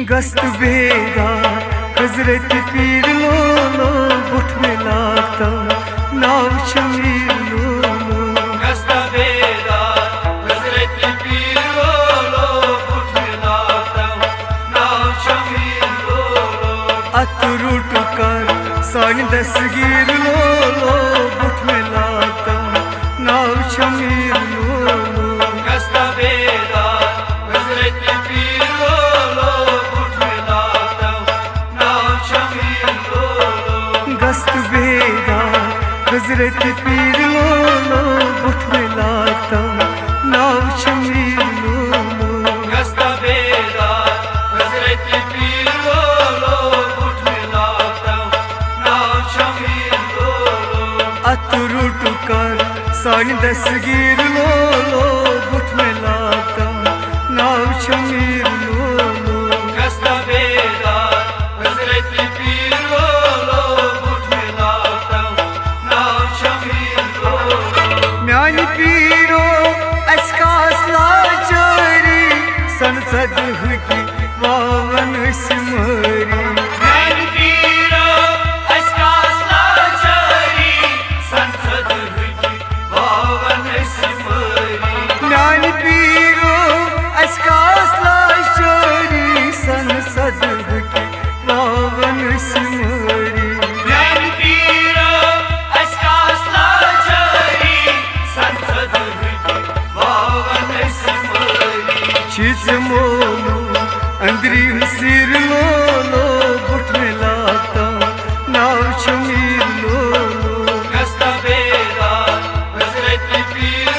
गस्त बेगा हजरत पीर लो बुठ में लागता नाव शमीर लो गस्त बेगा हजरत पीर लो बुठ में लागता नाव शमीर लो अतरूट कर सान दसगीर लो बुठ में लागता नाव शमीर लो गस्त बेगा हजरत पीर लो बुठ में लागता नाव शमीर लो गस्त बेगा हजरत पीर लो बुठ में लागता नाव शमीर लो गस्त बेगा हजरत पीर लो बुठ में लागता नाव शमीर लो अतरूट कर सान दसगीर लो बुठ में लागता नाव शमीर लो गस्त बेगा हजरत पीर लो बुठ में लागता नाव शमीर लो म्यान पीरो अस्कास लाचारी संसद की वावन सिमरी मैन पीरो अस्कास लाचारी संसद की वावन सिमरी म्यान पीरो अस्कास लाचारी संसद की वावन सिमरी मैन पीरो अस्कास लाचारी संसद की वावन सिमरी चीज मोलो अंदरी सिर लो बुठ में लागता नाव शमीर लो गस्त बेगा हजरत पीर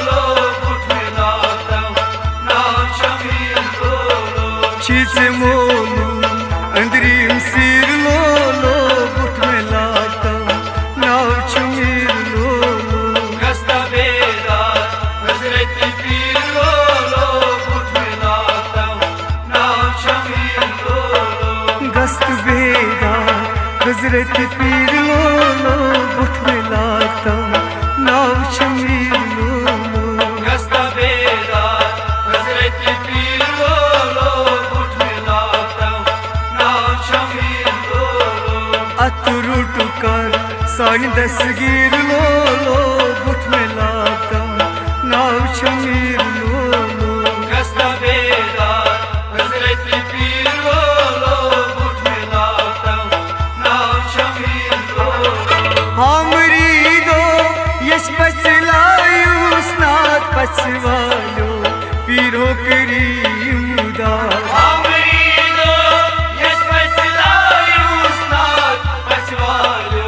लो बुठ में लागता नाव शमीर लो चीज मोलो अंदरी सिर लो बुठ में लागता नाव शमीर लो गस्त बेगा हजरत पीर लो बुठ में लागता नाव शमीर लो गस्त बेगा हजरत पीर लो बुठ में लागता नाव शमीर लो गस्त बेगा हजरत पीर लो बुठ में लागता नाव शमीर लो अतरूट कर सान दसगीर लो बुठ में लागता नाव शमीर लो गस्त बेगा हजरत पीर लो बुठ में लागता नाव शमीर लो हमरी दो यश पचलायु स्नात पचवालो पीरो करीम मुदा हमरी दो यश पचलायु स्नात पचवालो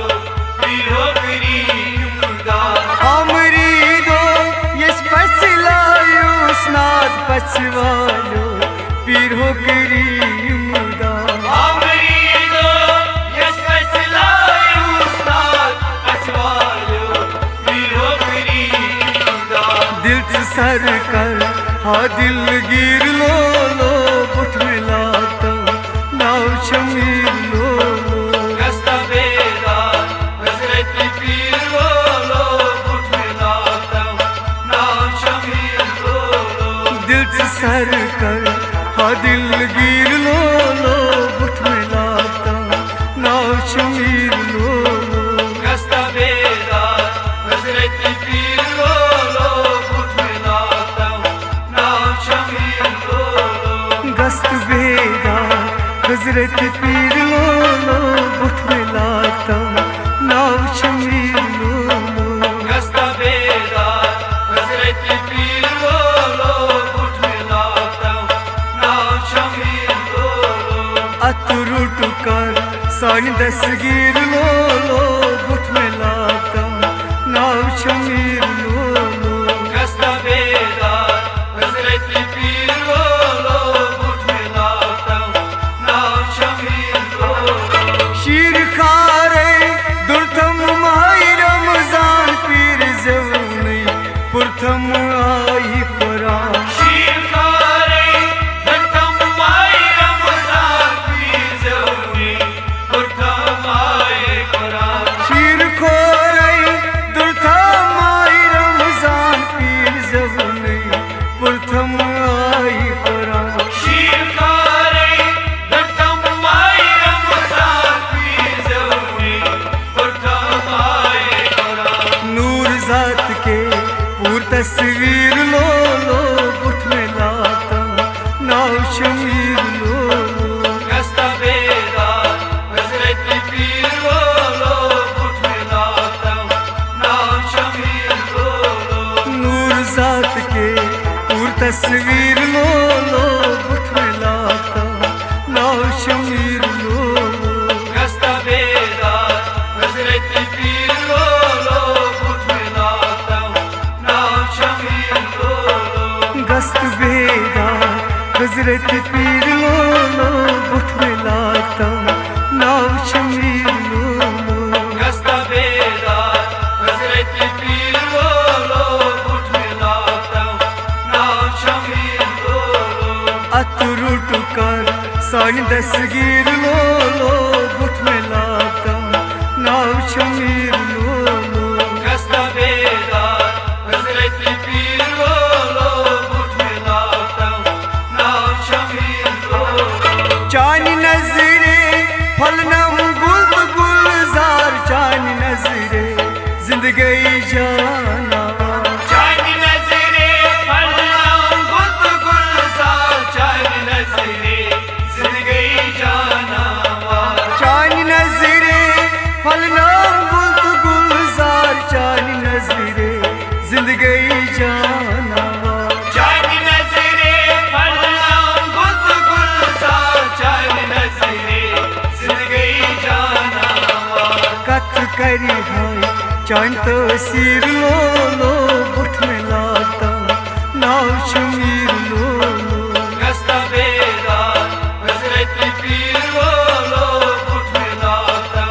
पीरो करीम मुदा हमरी दो यश पचलायु स्नात पचवालो पीरो करीम मुदा हमरी दो यश पचलायु स्नात पचवालो पीरो करीम मुदा दिल से सर कर हा दिल गिर लो बुठ में लागता नाव शमीर लो गस्त बेगा हजरत पीर लो बुठ में लागता नाव शमीर लो दिल से सर कर हा दिल गिर लो बुठ में लागता नाव शमीर लो गस्त बेगा हजरत पीर लो बुठ में लागता नाव शमीर लो गस्त बेगा हजरत पीर लो बुठ में लागता नाव शमीर लो गस्त बेगा हजरत पीर लो बुठ में लागता नाव शमीर लो अतरूट कर सान दसगीर लो बुठ में लागता नाव शमीर लो गस्त बेगा हजरत पीर लो बुठ में लागता नाव शमीर लो शीर खारे दुर्थम माई रमजान पीर जवनी पुरथम आई कुरान शीर खारे धरतम माई रमजान पीर जवनी पुरथम आए कुरान शमीर लो गस्ता बेदार हजरत पीर बोलो उठ मिलाता नाम शमीर बोलो नूर जात के पूर तस्वीर लो उठ मिलाता नाम शमीर लो गस्ता बेदार हजरत पीर बोलो उठ मिलाता नाम शमीर बोलो गस्त बेदा हजरत पीर लो उठ मिलाता नाव शमीर लो गस्ता बेदार हजरत पीर बोलो उठ मिलाता नाम शमीर बोलो अतरुट कर सान दसगीर लो उठ मिलाता नाव शमीर लो गस्ता बेदार हजरत पीर बोलो उठ मिलाता नाम शमीर बोलो चानी नजरे फलनम गुल गुलजार चानी नजरे जिंदगी जाना चांद नजरे फलनाम गुल गुलजार चांद नजरे जिंदगी जाना चानी नजरे फलनम गुल गुलजार चानी नजरे जिंदगी जाना चांद नजरे फलनाम गुल गुलजार चांद नजरे जिंदगी जाना कथ करी हाय चांद तसीर लो उठ मिलाता नाव शमीर लो गस्ता बेदार हजरत पीर बोलो उठ मिलाता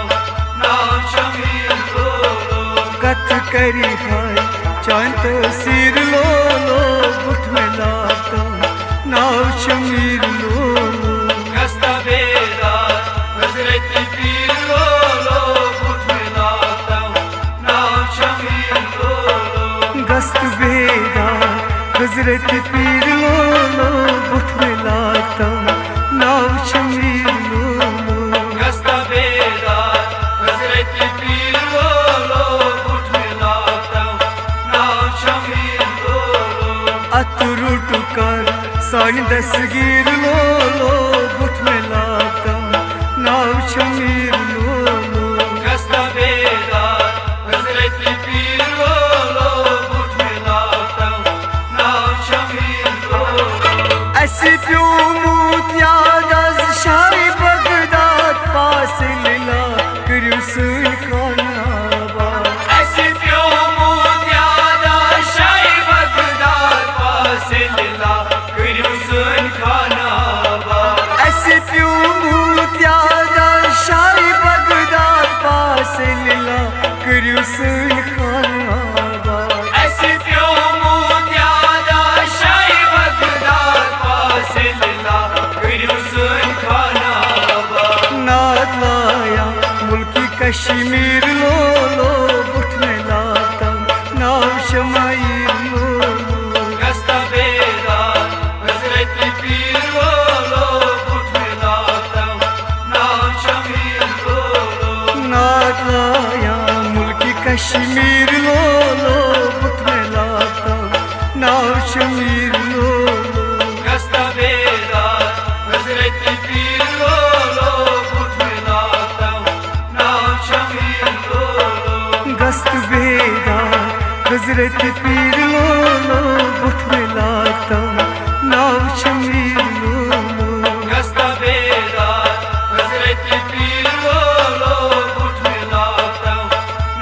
नाम शमीर बोलो कथ करी हाय चांद तसीर लो उठ मिलाता नाव शमीर लो गस्ता बेदार हजरत पीर बोलो उठ मिलाता नाम शमीर बोलो गस्त बेदा हजरत पीर लो उठ मिलाता नाव शमीर लो गस्ता बेदार हजरत पीर बोलो उठ मिलाता नाम शमीर बोलो अतरुट कर सान दसगीर लो उठ मिलाता नाव शमीर लो गस्ता बेदार हजरत पीर बोलो उठ मिलाता नाम शमीर बोलो ऐसी प्यो मूतिया दस शाही बगदाद पास लीला करू सुन खाना ऐसे प्यो मोतियादा शाही बगदाद पास लीला करू सुन खाना ऐसी प्यो मूतिया दस शाही बगदाद पास लीला करू सुन खाना ऐसे प्यो मोतियादा शाही बगदाद पास लीला करू सुन खाना नाद लाया मुल्की कश्मीर लो उठ मिलाता नाव शमाइर लो गस्ता बेदार हजरत पीर बोलो उठ मिलाता नाम शमीर बोलो नाद लाया मुल्की कश्मीर लो उठ मिलाता नाव शमीर लो गस्ता बेदार हजरत पीर बोलो उठ मिलाता नाम शमीर बोलो गस्त बेदा हजरत पीर लो उठ मिलाता नाव शमीर लो गस्ता बेदार हजरत पीर बोलो उठ मिलाता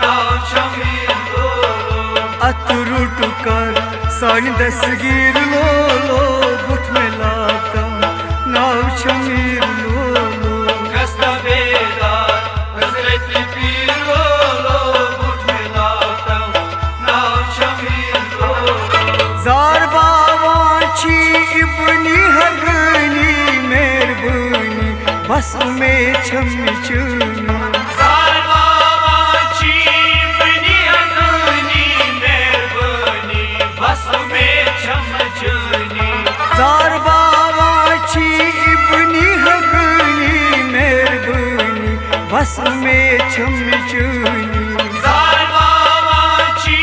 नाम शमीर बोलो अतरुट कर सान दसगीर लो उठ मिलाता नाव शमीर लो गस्ता बेदार हजरत पीर बोलो उठ मिलाता नाम शमीर बोलो जार बावाची इब्नी हगनी मेहरबानी बस में छम चुनी सारवाची बनी अगनी मेहरबानी बस में चमचनी जार बावाची इब्नी हगनी मेहरबानी बस में छम चुनी सारवाची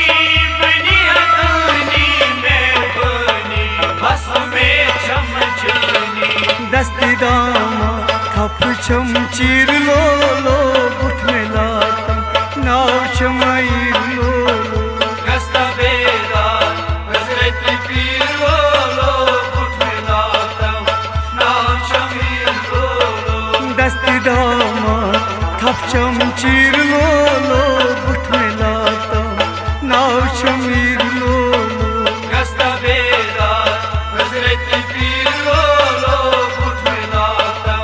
बनी अगनी मेहरबानी बस में चमचनी दस्ती दामा थप छम चीर लो लो बुठ में लाता नाव शमीर लो लो गस्त बेदार हजरत पीर लो लो बुठ में लाता नाव शमीर लो लो दस्ती दामा थप छम चीर लो लो बुठ में लाता नाव शमीर लो लो गस्त बेदार हजरत पीर लो लो बुठ में लाता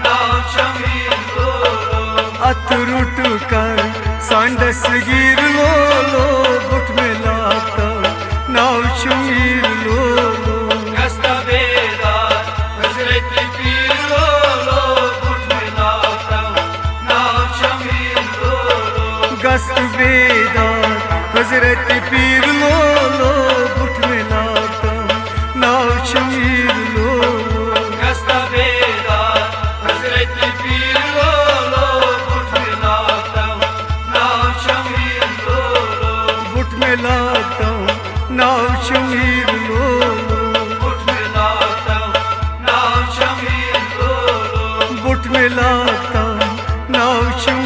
नाव शमीर लो लो अतरुट कर सांडस गिर लो लो बुठ में लाता नाव शमीर लो लो गस्त बेदार हजरत पीर लो लो बुठ में लाता नाव शमीर लो लो गस्त बेदार हजरत पीर लो लो बुठ में लाता नाव शमीर लो लो गस्त बेदार हजरत पीर लो लो बुठ में लाता नाव शमीर लो लो बुठ में लाता नाव शमीर लो लो बुठ में लाता नाव शमीर लो लो बुठ में लाता नाव शमीर